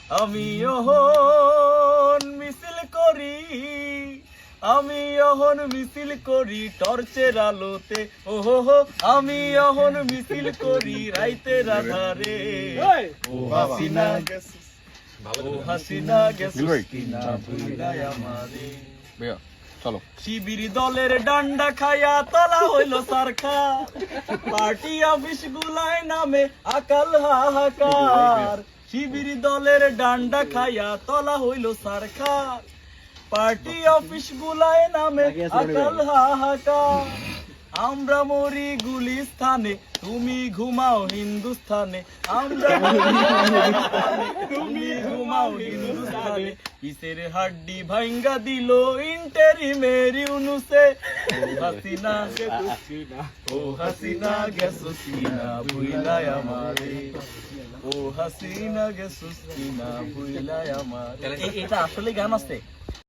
আমি অহন মিছিল করি, আমি অহন মিছিল করি টর্চের আলোতে, ওহো আমি অহন মিছিল করি রাইতের আধারে। ও হাসিনা গেছিস, ও হাসিনা গেছিস কিনা ভুইলাই আমারে। চলো। শিবির দলের ডান্ডা খায়া তলা হইল সারখা, পার্টি অফিস গুলায় নামে আকাল হাহাকার। শিবির দলের ডান্ডা খায়া তলা হইল সারখা, পার্টি অফিস গুলায় নামে আকাল হাহাকার। আমরা মরি গুলিস্থানে, তুমি ঘুমাও হিন্দুস্থানে। আমরা তুমি ঘুমাও হিন্দুস্থানে। কিসের হাড্ডি ভাঙ্গা দিল ইন্টারিমের ইউনুসে। ও হাসিনা ও হাসিনা গেছুস কিনা ভুইলাই আমারে। ও হাসিনা গেছুস কিনা ভুইলাই আমারে। এটা আসলে গান আছে।